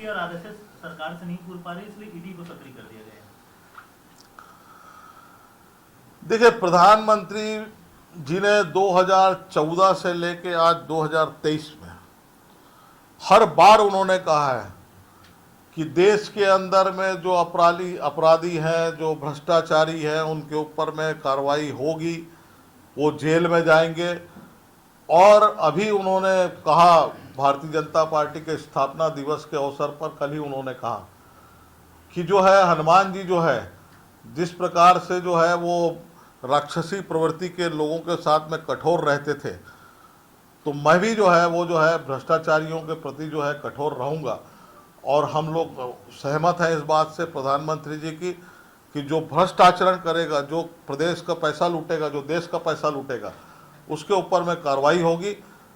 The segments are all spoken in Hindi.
बीजेपी और आरएसएस सरकार से नहीं पूछ पा रही, इसलिए ईडी को सक्रिय कर दिया गया है। देखिए, प्रधानमंत्री जी ने 2014 से लेके आज 2023 में हर बार उन्होंने कहा है कि देश के अंदर में जो अपराधी हैं, जो भ्रष्टाचारी हैं, उनके ऊपर में कार्रवाई होगी, वो जेल में जाएंगे। और अभी उन्होंने कहा, भारतीय जनता पार्टी के स्थापना दिवस के अवसर पर कल ही उन्होंने कहा कि जो है हनुमान जी जो है, जिस प्रकार से जो है वो राक्षसी प्रवृत्ति के लोगों के साथ में कठोर रहते थे, तो मैं भी जो है वो जो है भ्रष्टाचारियों के प्रति जो है कठोर रहूँगा। और हम लोग सहमत हैं इस बात से प्रधानमंत्री जी की कि जो भ्रष्ट आचरण करेगा, जो प्रदेश का पैसा लूटेगा, जो देश का पैसा लूटेगा, उसके ऊपर में कार्रवाई होगी।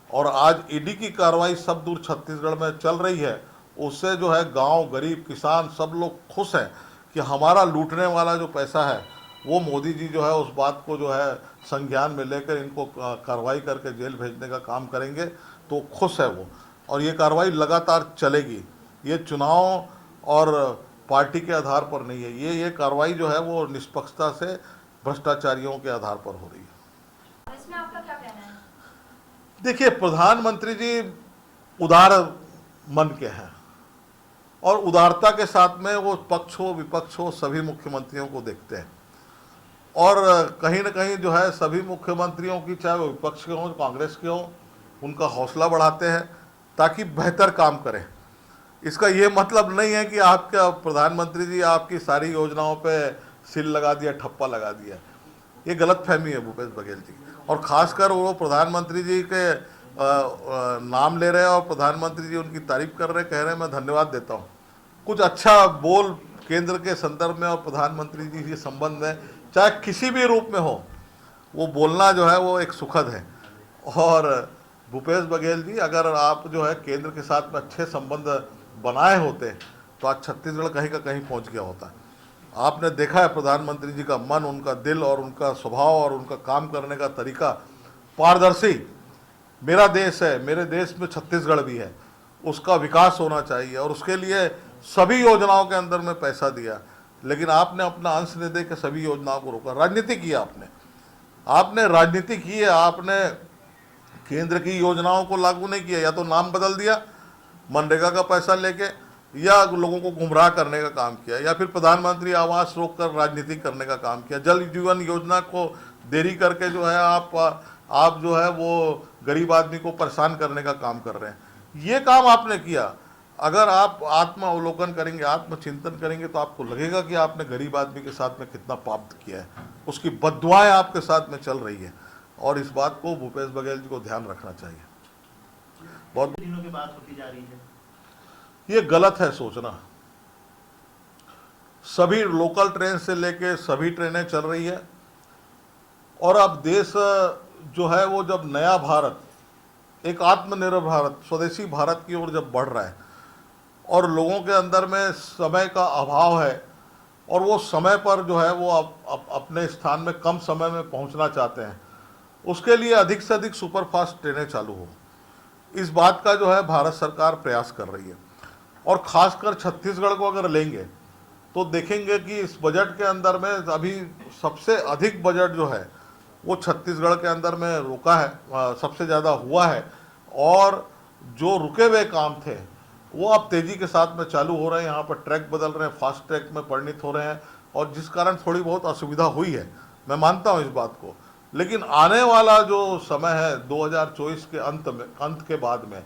और आज ईडी की कार्रवाई सब दूर छत्तीसगढ़ में चल रही है, उससे जो है गांव, गरीब, किसान सब लोग खुश हैं कि हमारा लूटने वाला जो पैसा है वो मोदी जी जो है उस बात को जो है संज्ञान में लेकर इनको कार्रवाई करके जेल भेजने का काम करेंगे, तो खुश है वो। और ये कार्रवाई लगातार चलेगी, ये चुनाव और पार्टी के आधार पर नहीं है, ये कार्रवाई जो है वो निष्पक्षता से भ्रष्टाचारियों के आधार पर हो रही है। इसमें आपका क्या कहना है? देखिए, प्रधानमंत्री जी उदार मन के हैं और उदारता के साथ में वो पक्ष हो विपक्ष हो सभी मुख्यमंत्रियों को देखते हैं। और कहीं ना कहीं जो है सभी मुख्यमंत्रियों की, चाहे वो विपक्ष के हों, कांग्रेस के हों, उनका हौसला बढ़ाते हैं ताकि बेहतर काम करें। इसका ये मतलब नहीं है कि आपका प्रधानमंत्री जी आपकी सारी योजनाओं पे सील लगा दिया, ठप्पा लगा दिया। ये गलत फहमी है भूपेश बघेल जी। और ख़ासकर वो प्रधानमंत्री जी के नाम ले रहे हैं और प्रधानमंत्री जी उनकी तारीफ कर रहे, कह रहे हैं, मैं धन्यवाद देता हूँ। कुछ अच्छा बोल केंद्र के संदर्भ में और प्रधानमंत्री जी के संबंध में, चाहे किसी भी रूप में हो, वो बोलना जो है वो एक सुखद है। और भूपेश बघेल जी, अगर आप जो है केंद्र के साथ में अच्छे संबंध बनाए होते तो आज छत्तीसगढ़ कहीं का कहीं पहुंच गया होता। आपने देखा है प्रधानमंत्री जी का मन, उनका दिल और उनका स्वभाव और उनका काम करने का तरीका पारदर्शी। मेरा देश है, मेरे देश में छत्तीसगढ़ भी है, उसका विकास होना चाहिए और उसके लिए सभी योजनाओं के अंदर में पैसा दिया। लेकिन आपने अपना अंश नहीं दे के सभी योजनाओं को रोका, राजनीति की आपने राजनीति की है। आपने केंद्र की योजनाओं को लागू नहीं किया, या तो नाम बदल दिया मनरेगा का पैसा लेके, या लोगों को गुमराह करने का काम किया, या फिर प्रधानमंत्री आवास रोककर राजनीति करने का काम किया। जल जीवन योजना को देरी करके जो है आप जो है वो गरीब आदमी को परेशान करने का काम कर रहे हैं। ये काम आपने किया। अगर आप आत्मावलोकन करेंगे, आत्मचिंतन करेंगे, तो आपको लगेगा कि आपने गरीब आदमी के साथ में कितना पाप किया है। उसकी बद्दुआएं आपके साथ में चल रही है और इस बात को भूपेश बघेल जी को ध्यान रखना चाहिए। बहुत दिनों के बाद होती जा रही है, ये गलत है सोचना। सभी लोकल ट्रेन से लेके सभी ट्रेनें चल रही है और अब देश जो है वो जब नया भारत, एक आत्मनिर्भर भारत, स्वदेशी भारत की ओर जब बढ़ रहा है और लोगों के अंदर में समय का अभाव है और वो समय पर जो है वो अपने स्थान में कम समय में पहुंचना चाहते हैं, उसके लिए अधिक से अधिक सुपरफास्ट ट्रेनें चालू हो, इस बात का जो है भारत सरकार प्रयास कर रही है। और ख़ासकर छत्तीसगढ़ को अगर लेंगे तो देखेंगे कि इस बजट के अंदर में अभी सबसे अधिक बजट जो है वो छत्तीसगढ़ के अंदर में रुका है, सबसे ज़्यादा हुआ है। और जो रुके हुए काम थे वो अब तेज़ी के साथ में चालू हो रहे हैं। यहाँ पर ट्रैक बदल रहे हैं, फास्ट ट्रैक में परिणित हो रहे हैं और जिस कारण थोड़ी बहुत असुविधा हुई है, मैं मानता हूँ इस बात को। लेकिन आने वाला जो समय है 2024 के अंत के बाद में,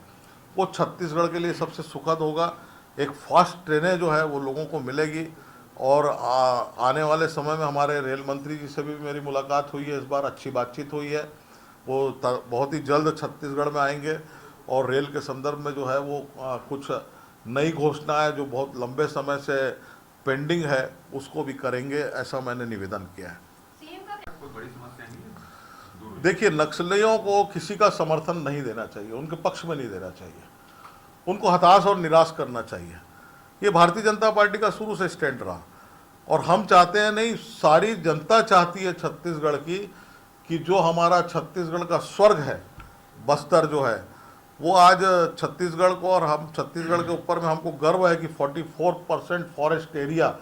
वो छत्तीसगढ़ के लिए सबसे सुखद होगा। एक फास्ट ट्रेनें जो है वो लोगों को मिलेगी और आने वाले समय में हमारे रेल मंत्री जी से भी मेरी मुलाकात हुई है, इस बार अच्छी बातचीत हुई है। वो बहुत ही जल्द छत्तीसगढ़ में आएंगे और रेल के संदर्भ में जो है वो कुछ नई घोषणाएं जो बहुत लंबे समय से पेंडिंग है उसको भी करेंगे, ऐसा मैंने निवेदन किया है। देखिए, नक्सलियों को किसी का समर्थन नहीं देना चाहिए, उनके पक्ष में नहीं देना चाहिए, उनको हताश और निराश करना चाहिए। ये भारतीय जनता पार्टी का शुरू से स्टैंड रहा और हम चाहते हैं, नहीं सारी जनता चाहती है छत्तीसगढ़ की, कि जो हमारा छत्तीसगढ़ का स्वर्ग है, बस्तर जो है, वो आज छत्तीसगढ़ को, और हम छत्तीसगढ़ के ऊपर में हमको गर्व है कि 44% फॉरेस्ट एरिया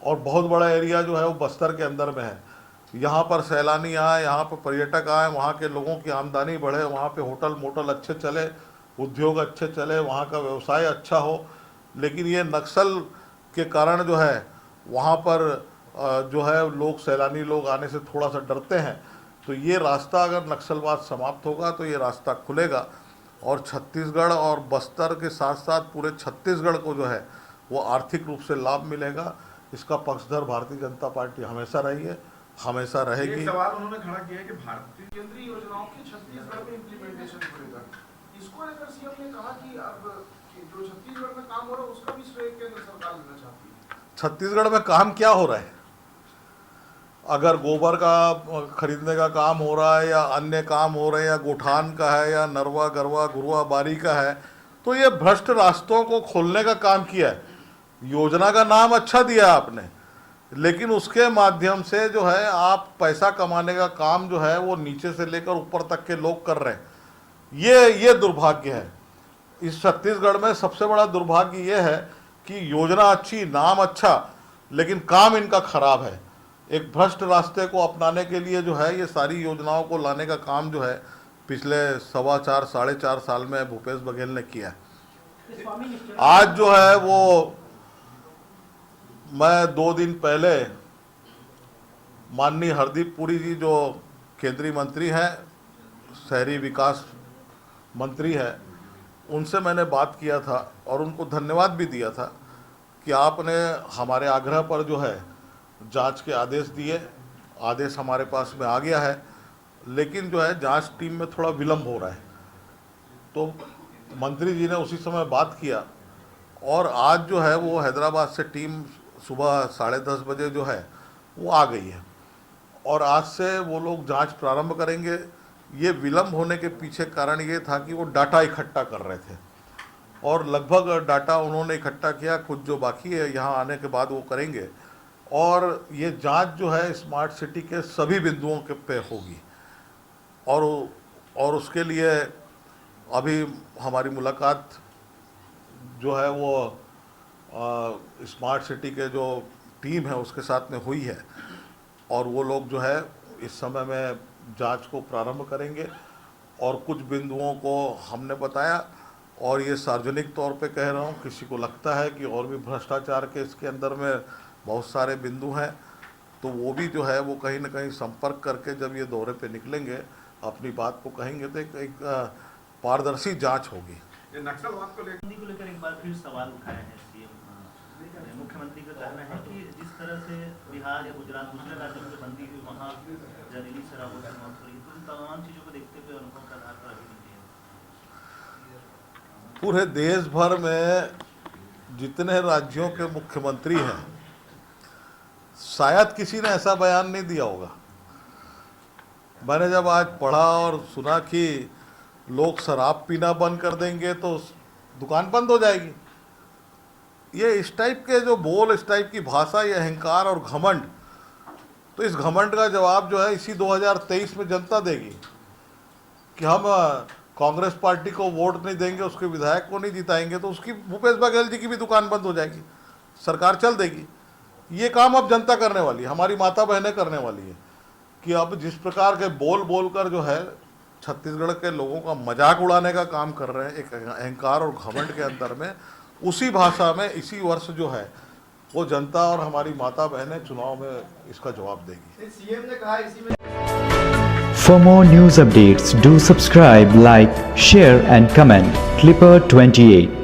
और बहुत बड़ा एरिया जो है वो बस्तर के अंदर में है। यहाँ पर सैलानी आए, यहाँ पर पर्यटक आए, वहाँ के लोगों की आमदनी बढ़े, वहाँ पे होटल मोटल अच्छे चले, उद्योग अच्छे चले, वहाँ का व्यवसाय अच्छा हो। लेकिन ये नक्सल के कारण जो है वहाँ पर जो है लोग, सैलानी लोग आने से थोड़ा सा डरते हैं। तो ये रास्ता अगर नक्सलवाद समाप्त होगा तो ये रास्ता खुलेगा और छत्तीसगढ़ और बस्तर के साथ साथ पूरे छत्तीसगढ़ को जो है वो आर्थिक रूप से लाभ मिलेगा। इसका पक्षधर भारतीय जनता पार्टी हमेशा रही है, हमेशा रहेगी। एक सवाल उन्होंने खड़ा किया है कि भारतीय केंद्रीय योजनाओं की छत्तीसगढ़ में इम्प्लीमेंटेशन होगा। इसको लेकर सीएम ने कहा कि अब जो छत्तीसगढ़ में काम हो रहा है उसका भी श्रेय केंद्र सरकार लेना चाहती है। छत्तीसगढ़ में काम क्या हो रहा है? अगर गोबर का खरीदने का काम हो रहा है या अन्य काम हो रहे हैं या गोठान का है या नरवा गरवा गुरुआ बारी का है, तो ये भ्रष्ट रास्तों को खोलने का काम किया है। योजना का नाम अच्छा दिया आपने, लेकिन उसके माध्यम से जो है आप पैसा कमाने का काम जो है वो नीचे से लेकर ऊपर तक के लोग कर रहे हैं। ये दुर्भाग्य है। इस छत्तीसगढ़ में सबसे बड़ा दुर्भाग्य ये है कि योजना अच्छी, नाम अच्छा, लेकिन काम इनका खराब है। एक भ्रष्ट रास्ते को अपनाने के लिए जो है ये सारी योजनाओं को लाने का काम जो है पिछले 4.25 साढ़े 4 साल में भूपेश बघेल ने किया है। आज जो है वो, मैं 2 दिन पहले माननीय हरदीप पुरी जी जो केंद्रीय मंत्री हैं, शहरी विकास मंत्री है, उनसे मैंने बात किया था और उनको धन्यवाद भी दिया था कि आपने हमारे आग्रह पर जो है जांच के आदेश दिए। आदेश हमारे पास में आ गया है, लेकिन जो है जांच टीम में थोड़ा विलम्ब हो रहा है। तो मंत्री जी ने उसी समय बात किया और आज जो है वो हैदराबाद से टीम सुबह 10:30 बजे जो है वो आ गई है और आज से वो लोग जांच प्रारंभ करेंगे। ये विलम्ब होने के पीछे कारण ये था कि वो डाटा इकट्ठा कर रहे थे और लगभग डाटा उन्होंने इकट्ठा किया, कुछ जो बाकी है यहाँ आने के बाद वो करेंगे। और ये जांच जो है स्मार्ट सिटी के सभी बिंदुओं के पे होगी और उसके लिए अभी हमारी मुलाकात जो है वो स्मार्ट सिटी के जो टीम है उसके साथ में हुई है और वो लोग जो है इस समय में जांच को प्रारंभ करेंगे। और कुछ बिंदुओं को हमने बताया और ये सार्वजनिक तौर पे कह रहा हूँ, किसी को लगता है कि और भी भ्रष्टाचार के इसके अंदर में बहुत सारे बिंदु हैं तो वो भी जो है वो कहीं ना कहीं संपर्क करके जब ये दौरे पे निकलेंगे अपनी बात को कहेंगे तो एक पारदर्शी जांच होगी। ये नक्सलवाद को लेकर एक बार फिर सवाल उठाया है सीएम। मुख्यमंत्री का कहना है कि जिस तरह से बिहार या गुजरात दूसरे राज्यों में बंदी हुई, वहाँ जहरीली शराबों से मौत हुई, तो इन तमाम चीज़ों को देखते हुए अनुभव के आधार पर अभी पूरे देश भर में जितने राज्यों के मुख्यमंत्री हैं शायद किसी ने ऐसा बयान नहीं दिया होगा। मैंने जब आज पढ़ा और सुना कि लोग शराब पीना बंद कर देंगे तो दुकान बंद हो जाएगी, ये इस टाइप के जो बोल, इस टाइप की भाषा, ये अहंकार और घमंड, तो इस घमंड का जवाब जो है इसी 2023 में जनता देगी कि हम कांग्रेस पार्टी को वोट नहीं देंगे, उसके विधायक को नहीं जिताएंगे तो उसकी, भूपेश बघेल जी की भी दुकान बंद हो जाएगी, सरकार चल देगी। ये काम अब जनता करने वाली है, हमारी माता बहनें करने वाली है कि अब जिस प्रकार के बोल कर जो है छत्तीसगढ़ के लोगों का मजाक उड़ाने का काम कर रहे हैं एक अहंकार और घमंड के अंदर में, उसी भाषा में इसी वर्ष जो है वो जनता और हमारी माता बहनें चुनाव में इसका जवाब देगी। सीएम ने कहा इसी में। For more news updates, do subscribe, like, share and comment. Clipper 28